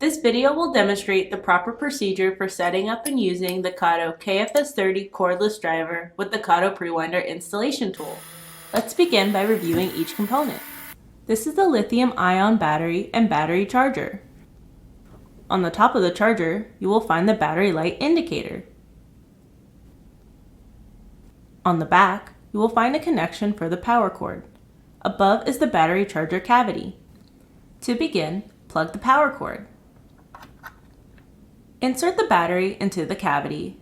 This video will demonstrate the proper procedure for setting up and using the Kato KFS 30 cordless driver with the Kato Prewinder installation tool. Let's begin by reviewing each component. This is the lithium-ion battery and battery charger. On the top of the charger, you will find the battery light indicator. On the back, you will find a connection for the power cord. Above is the battery charger cavity. To begin, plug the power cord. Insert the battery into the cavity.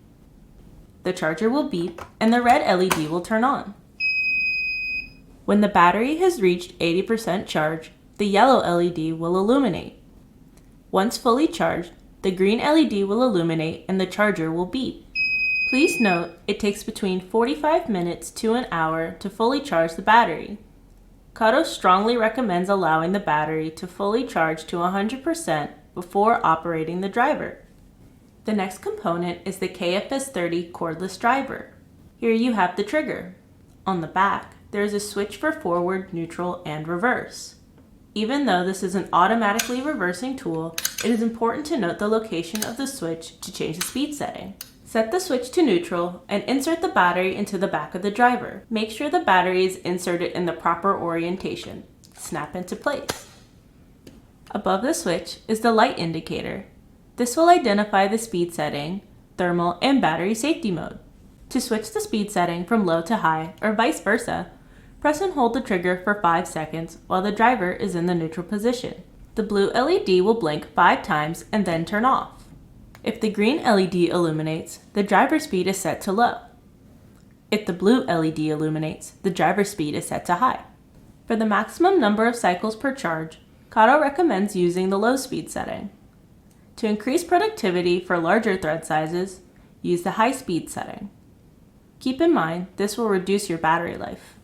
The charger will beep and the red LED will turn on. When the battery has reached 80% charge, the yellow LED will illuminate. Once fully charged, the green LED will illuminate and the charger will beep. Please note, it takes between 45 minutes to an hour to fully charge the battery. Kato strongly recommends allowing the battery to fully charge to 100% before operating the driver. The next component is the KFS 30 cordless driver. Here you have the trigger. On the back, there is a switch for forward, neutral, and reverse. Even though this is an automatically reversing tool, it is important to note the location of the switch to change the speed setting. Set the switch to neutral and insert the battery into the back of the driver. Make sure the battery is inserted in the proper orientation. Snap into place. Above the switch is the light indicator. This will identify the speed setting, thermal, and battery safety mode. To switch the speed setting from low to high, or vice versa, press and hold the trigger for 5 seconds while the driver is in the neutral position. The blue LED will blink 5 times and then turn off. If the green LED illuminates, the driver speed is set to low. If the blue LED illuminates, the driver speed is set to high. For the maximum number of cycles per charge, Kato recommends using the low speed setting. To increase productivity for larger thread sizes, use the high speed setting. Keep in mind, this will reduce your battery life.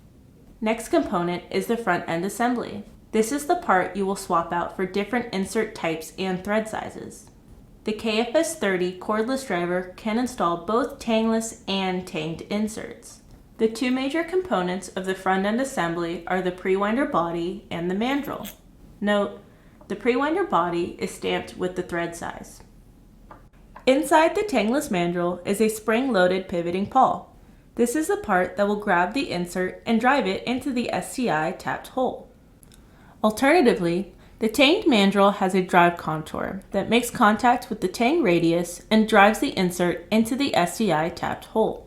Next component is the front end assembly. This is the part you will swap out for different insert types and thread sizes. The KFS 30 cordless driver can install both tangless and tanged inserts. The two major components of the front end assembly are the Prewinder body and the mandrel. Note, the Prewinder body is stamped with the thread size. Inside the tangless mandrel is a spring-loaded pivoting pawl. This is the part that will grab the insert and drive it into the STI tapped hole. Alternatively, the tanged mandrel has a drive contour that makes contact with the tang radius and drives the insert into the STI tapped hole.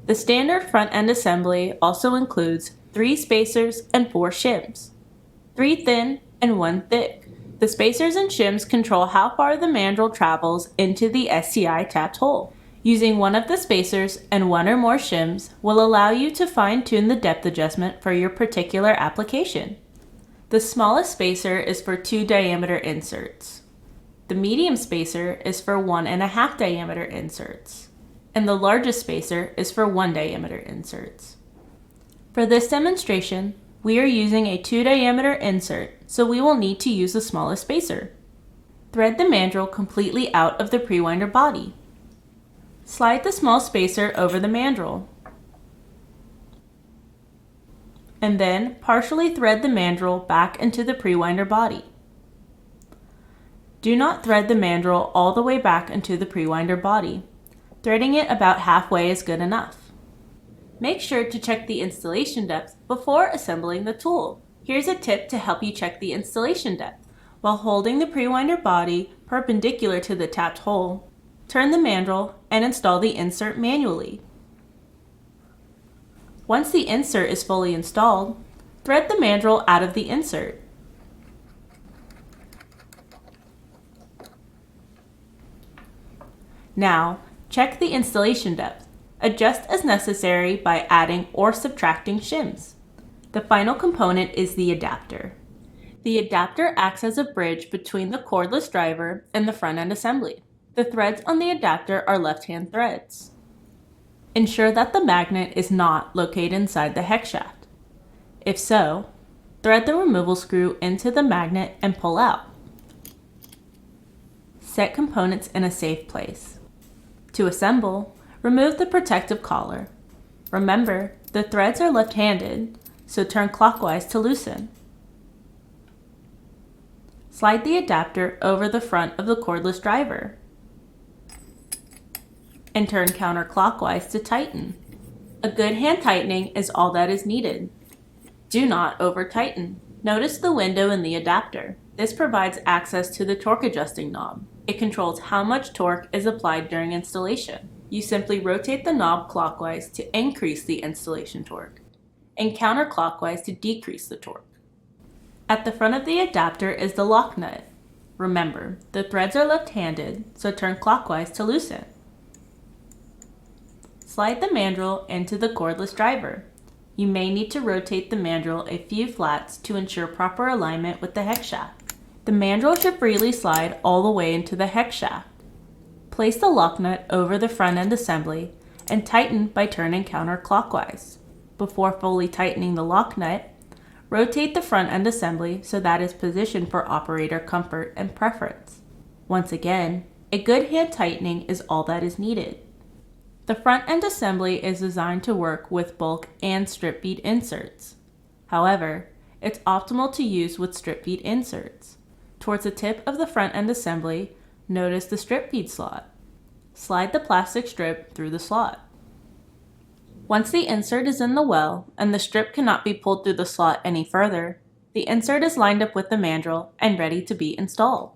The standard front end assembly also includes 3 spacers and 4 shims, 3 thin and 1 thick. The spacers and shims control how far the mandrel travels into the STI tapped hole. Using one of the spacers and 1 or more shims will allow you to fine-tune the depth adjustment for your particular application. The smallest spacer is for 2 diameter inserts. The medium spacer is for 1.5 diameter inserts. And the largest spacer is for 1 diameter inserts. For this demonstration, we are using a 2 diameter insert, so we will need to use the smallest spacer. Thread the mandrel completely out of the Prewinder body. Slide the small spacer over the mandrel. And then partially thread the mandrel back into the Prewinder body. Do not thread the mandrel all the way back into the Prewinder body. Threading it about halfway is good enough. Make sure to check the installation depth before assembling the tool. Here's a tip to help you check the installation depth. While holding the Prewinder body perpendicular to the tapped hole, turn the mandrel and install the insert manually. Once the insert is fully installed, thread the mandrel out of the insert. Now, check the installation depth. Adjust as necessary by adding or subtracting shims. The final component is the adapter. The adapter acts as a bridge between the cordless driver and the front end assembly. The threads on the adapter are left-hand threads. Ensure that the magnet is not located inside the hex shaft. If so, thread the removal screw into the magnet and pull out. Set components in a safe place. To assemble, remove the protective collar. Remember, the threads are left-handed, so turn clockwise to loosen. Slide the adapter over the front of the cordless driver and turn counterclockwise to tighten. A good hand tightening is all that is needed. Do not over-tighten. Notice the window in the adapter. This provides access to the torque adjusting knob. It controls how much torque is applied during installation. You simply rotate the knob clockwise to increase the installation torque and counterclockwise to decrease the torque. At the front of the adapter is the lock nut. Remember, the threads are left-handed, so turn clockwise to loosen. Slide the mandrel into the cordless driver. You may need to rotate the mandrel a few flats to ensure proper alignment with the hex shaft. The mandrel should freely slide all the way into the hex shaft. Place the lock nut over the front end assembly and tighten by turning counterclockwise. Before fully tightening the lock nut, rotate the front end assembly so that it is positioned for operator comfort and preference. Once again, a good hand tightening is all that is needed. The front end assembly is designed to work with bulk and strip bead inserts. However, it's optimal to use with strip bead inserts. Towards the tip of the front end assembly, notice the strip bead slot. Slide the plastic strip through the slot. Once the insert is in the well and the strip cannot be pulled through the slot any further, the insert is lined up with the mandrel and ready to be installed.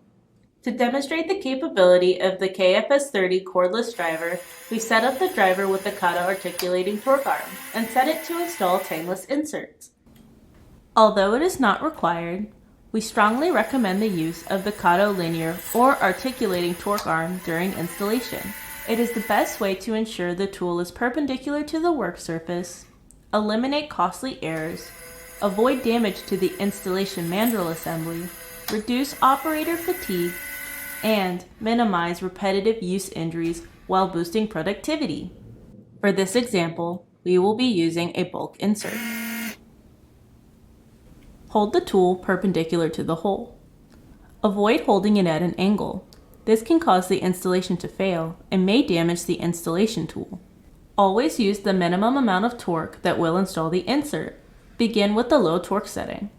To demonstrate the capability of the KFS 30 cordless driver, we set up the driver with the Kato articulating torque arm and set it to install tangless inserts. Although it is not required, we strongly recommend the use of the Kato linear or articulating torque arm during installation. It is the best way to ensure the tool is perpendicular to the work surface, eliminate costly errors, avoid damage to the installation mandrel assembly, reduce operator fatigue, and minimize repetitive use injuries while boosting productivity. For this example, we will be using a bulk insert. Hold the tool perpendicular to the hole. Avoid holding it at an angle. This can cause the installation to fail and may damage the installation tool. Always use the minimum amount of torque that will install the insert. Begin with the low torque setting.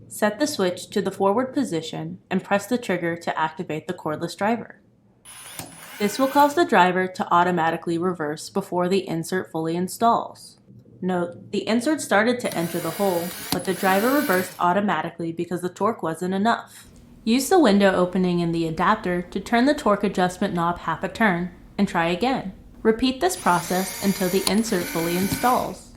Set the switch to the forward position and press the trigger to activate the cordless driver. This will cause the driver to automatically reverse before the insert fully installs. Note, the insert started to enter the hole, but the driver reversed automatically because the torque wasn't enough. Use the window opening in the adapter to turn the torque adjustment knob half a turn and try again. Repeat this process until the insert fully installs.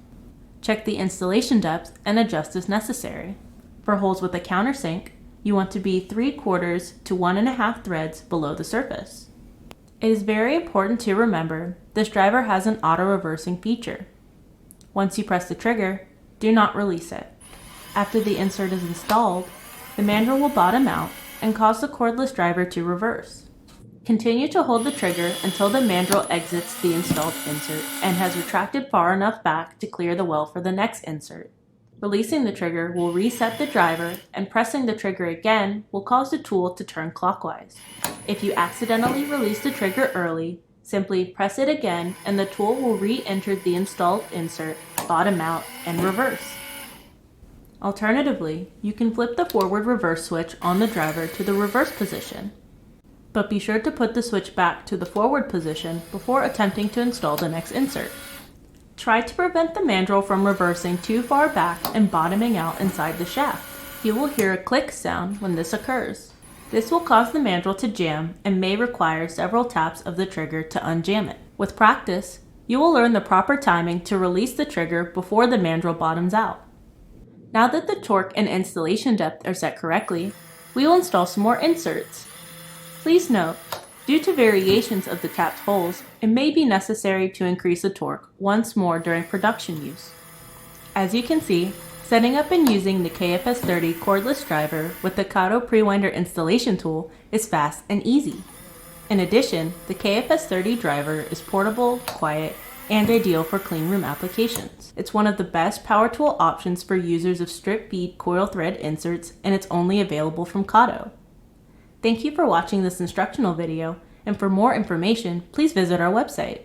Check the installation depth and adjust as necessary. For holes with a countersink, you want to be 3/4 to 1.5 threads below the surface. It is very important to remember this driver has an auto-reversing feature. Once you press the trigger, do not release it. After the insert is installed, the mandrel will bottom out and cause the cordless driver to reverse. Continue to hold the trigger until the mandrel exits the installed insert and has retracted far enough back to clear the well for the next insert. Releasing the trigger will reset the driver, and pressing the trigger again will cause the tool to turn clockwise. If you accidentally release the trigger early, simply press it again and the tool will re-enter the installed insert, bottom out, and reverse. Alternatively, you can flip the forward reverse switch on the driver to the reverse position. But be sure to put the switch back to the forward position before attempting to install the next insert. Try to prevent the mandrel from reversing too far back and bottoming out inside the shaft. You will hear a click sound when this occurs. This will cause the mandrel to jam and may require several taps of the trigger to unjam it. With practice, you will learn the proper timing to release the trigger before the mandrel bottoms out. Now that the torque and installation depth are set correctly, we will install some more inserts. Please note, due to variations of the tapped holes, it may be necessary to increase the torque once more during production use. As you can see, setting up and using the KFS 30 cordless driver with the Kato Prewinder installation tool is fast and easy. In addition, the KFS 30 driver is portable, quiet, and ideal for clean room applications. It's one of the best power tool options for users of strip bead coil thread inserts, and it's only available from Kato. Thank you for watching this instructional video, and for more information, please visit our website.